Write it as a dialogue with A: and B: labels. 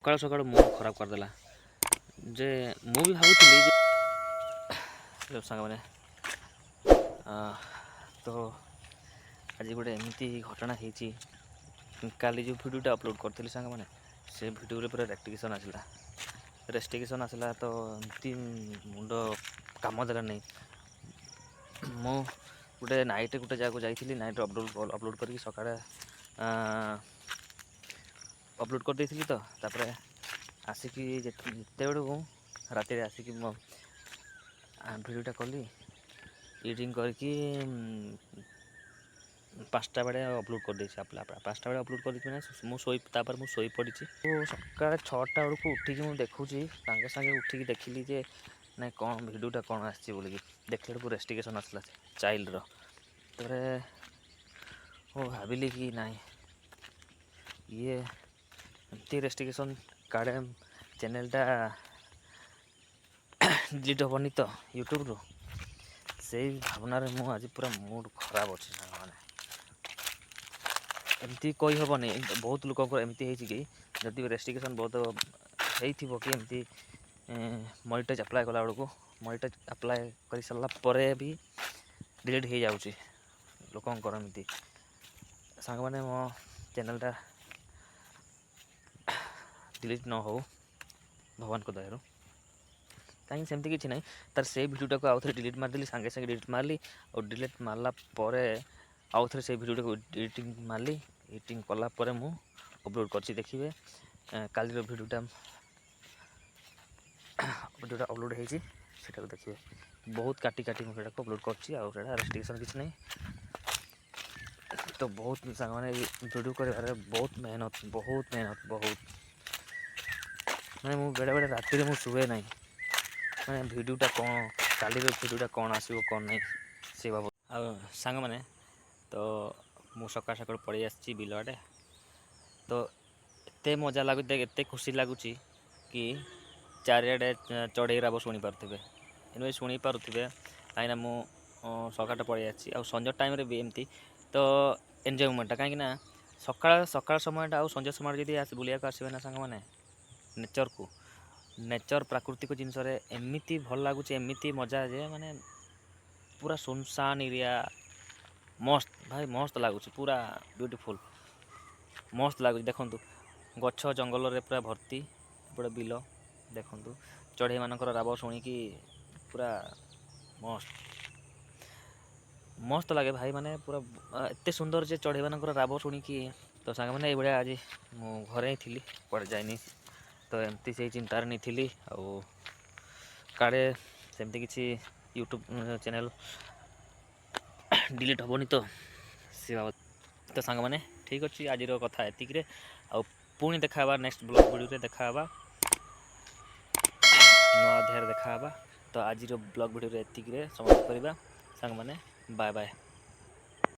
A: ସକାଳୁ ସକାଳୁ ମୁଡ୍ ଖରାପ କରିଦେଲା ଯେ ମୁଁ ବି ଭାବୁଥିଲି ଯେ ସାଙ୍ଗମାନେ ତ ଆଜି ଗୋଟେ ଏମିତି ଘଟଣା ହେଇଛି। କାଲି ଯେଉଁ ଭିଡ଼ିଓଟା ଅପଲୋଡ଼ କରିଥିଲି ସାଙ୍ଗମାନେ, ସେ ଭିଡ଼ିଓରେ ପୁରା ରେଷ୍ଟ୍ରିକ୍ସନ୍ ଆସିଲା ତ ଏମିତି ମୁଣ୍ଡ କାମ ଦେଲା ନାହିଁ। ମୁଁ ଗୋଟେ ନାଇଟ୍ ଗୋଟେ ଜାଗାକୁ ଯାଇଥିଲି, ନାଇଟ୍ ଅପଲୋଡ଼ କରିକି ସକାଳେ ଅପଲୋଡ଼ କରିଦେଇଥିଲି। ତ ତାପରେ ଆସିକି ଯେତେବେଳକୁ ରାତିରେ ଆସିକି ମୋ ଭିଡ଼ିଓଟା କଲି, ଏଡ଼ିଟିଂ କରିକି 5ଟା ବେଳେ ଅପଲୋଡ଼ କରିଦେଇଛି। 5ଟା ବେଳେ ଅପଲୋଡ଼ କରିଦେଇଛି ମାନେ ତାପରେ ମୁଁ ଶୋଇପଡ଼ିଛି। ସକାଳେ 6ଟା ବେଳକୁ ଉଠିକି ମୁଁ ଦେଖୁଛି, ସାଙ୍ଗେ ସାଙ୍ଗେ ଉଠିକି ଦେଖିଲି ଯେ ନାଇଁ କ'ଣ ଭିଡ଼ିଓଟା କ'ଣ ଆସିଛି ବୋଲିକି ଦେଖିଲା ବେଳକୁ ରେଷ୍ଟ୍ରିକ୍ସନ୍ ଆସିଲା ଚାଇଲ୍ଡର। ତାପରେ ମୁଁ ଭାବିଲି କି ନାଇଁ ଇଏ ଏମିତି ରେଷ୍ଟ୍ରିକ୍ସନ୍ କାଳେ ଚ୍ୟାନେଲ୍ଟା ଡିଲିଟ୍ ହେବନି ତ ୟୁଟ୍ୟୁବ୍ରୁ। ସେଇ ଭାବନାରେ ମୁଁ ଆଜି ପୁରା ମୁଡ୍ ଖରାପ ଅଛି ସାଙ୍ଗମାନେ। ଏମିତି କହିହେବନି, ବହୁତ ଲୋକଙ୍କର ଏମିତି ହେଇଛି କି ଯଦି ରେଷ୍ଟ୍ରିକ୍ସନ୍ ବହୁତ ହେଇଥିବ କି ଏମିତି ମନିଟାଇଜ୍ ଆପ୍ଲାଏ କଲାବେଳକୁ, ମନିଟାଇଜ୍ ଆପ୍ଲାଏ କରିସାରିଲା ପରେ ବି ଡିଲିଟ୍ ହେଇଯାଉଛି ଲୋକଙ୍କର। ଏମିତି ସାଙ୍ଗମାନେ ମୋ ଚ୍ୟାନେଲ୍ଟା ଡିଲିଟ୍ ନ ହଉ ଭଗବାନଙ୍କ ଦୟାରୁ। କାହିଁକି ସେମିତି କିଛି ନାହିଁ, ତାର ସେଇ ଭିଡ଼ିଓଟାକୁ ଆଉଥରେ ଡିଲିଟ୍ ମାରିଦେଲି, ସାଙ୍ଗେ ସାଙ୍ଗେ ଡିଲିଟ୍ ମାରିଲି। ଆଉ ଡିଲିଟ୍ ମାରିଲା ପରେ ଆଉଥରେ ସେଇ ଭିଡ଼ିଓଟାକୁ ଏଡ଼ିଟିଂ ମାରିଲି। ଏଡ଼ିଟିଂ କଲା ପରେ ମୁଁ ଅପଲୋଡ଼ କରିଛି। ଦେଖିବେ କାଲିର ଭିଡ଼ିଓଟା ଅପଲୋଡ଼ ହେଇଛି, ସେଟାକୁ ଦେଖିବେ। ବହୁତ କାଟି ମୁଁ ସେଟାକୁ ଅପଲୋଡ଼ କରିଛି। ଆଉ ସେଇଟା ରେଷ୍ଟ୍ରିକ୍ସନ୍ କିଛି ନାହିଁ। ତ ବହୁତ ସାଙ୍ଗମାନେ ଭିଡ଼ିଓ କରିବାରେ ବହୁତ ମେହନତ ମାନେ ମୁଁ ବେଳେବେଳେ ରାତିରେ ମୁଁ ଶୁଏ ନାହିଁ, ମାନେ ଭିଡ଼ିଓଟା କ'ଣ କାଲିର ଭିଡ଼ିଓଟା କ'ଣ ଆସିବ କ'ଣ ନାହିଁ ସେ ବାବଦ। ଆଉ ସାଙ୍ଗମାନେ ତ ମୁଁ ସକାଳୁ ପଳେଇ ଆସିଛି ବିଲ ଆଡ଼େ। ତ ଏତେ ମଜା ଲାଗୁଛି, ଏତେ ଖୁସି ଲାଗୁଛି କି ଚାରିଆଡ଼େ ଚଢ଼େଇ ରାବ ଶୁଣିପାରୁଥିବେ କାହିଁକିନା ମୁଁ ସକାଳଟା ପଳେଇ ଆସିଛି। ଆଉ ସଞ୍ଜ ଟାଇମ୍ରେ ବି ଏମିତି ତ ଏନ୍ଜୟ ମୋମେଣ୍ଟଟା, କାହିଁକିନା ସକାଳ ସମୟଟା ଆଉ ସଞ୍ଜ ସମୟରେ ଯଦି ବୁଲିବାକୁ ଆସିବେ ନା ସାଙ୍ଗମାନେ ନେଚର୍ ପ୍ରାକୃତିକ ଜିନିଷରେ ଏମିତି ଭଲ ଲାଗୁଛି, ଏମିତି ମଜା ଯେ ମାନେ ପୁରା ସୁନସାନ୍ ଏରିଆ, ମସ୍ତ ଲାଗୁଛି, ପୁରା ବ୍ୟୁଟିଫୁଲ୍ ମସ୍ତ ଲାଗୁଛି। ଦେଖନ୍ତୁ ଗଛ ଜଙ୍ଗଲରେ ପୁରା ଭର୍ତ୍ତି, ଏପଟେ ବିଲ ଦେଖନ୍ତୁ, ଚଢ଼େଇମାନଙ୍କର ରାବ ଶୁଣିକି ପୁରା ମସ୍ତ ଲାଗେ ଭାଇ। ମାନେ ପୁରା ଏତେ ସୁନ୍ଦର ଯେ ଚଢ଼େଇମାନଙ୍କର ରାବ ଶୁଣିକି। ତ ସାଙ୍ଗମାନେ ଏଇଭଳିଆ ଆଜି ମୁଁ ଘରେ ହିଁ ଥିଲି, କୁଆଡ଼େ ଯାଇନି। ତ ଏମିତି ସେଇ ଚିନ୍ତାରେ ନେଇଥିଲି, ଆଉ କାଳେ ସେମିତି କିଛି ୟୁଟ୍ୟୁବ୍ ଚ୍ୟାନେଲ୍ ଡିଲିଟ୍ ହେବନି ତ ସେ ବାବଦ। ତ ସାଙ୍ଗମାନେ ଠିକ୍ ଅଛି, ଆଜିର କଥା ଏତିକିରେ। ଆଉ ପୁଣି ଦେଖା ହେବା ନେକ୍ସଟ ବ୍ଲଗ୍ ଭିଡ଼ିଓରେ, ଦେଖା ହେବା ନୂଆ ଅଧ୍ୟାୟରେ ଦେଖା ହେବା। ତ ଆଜିର ବ୍ଲଗ୍ ଭିଡ଼ିଓରେ ଏତିକିରେ ସମାପ୍ତ କରିବା ସାଙ୍ଗମାନେ। Bye bye.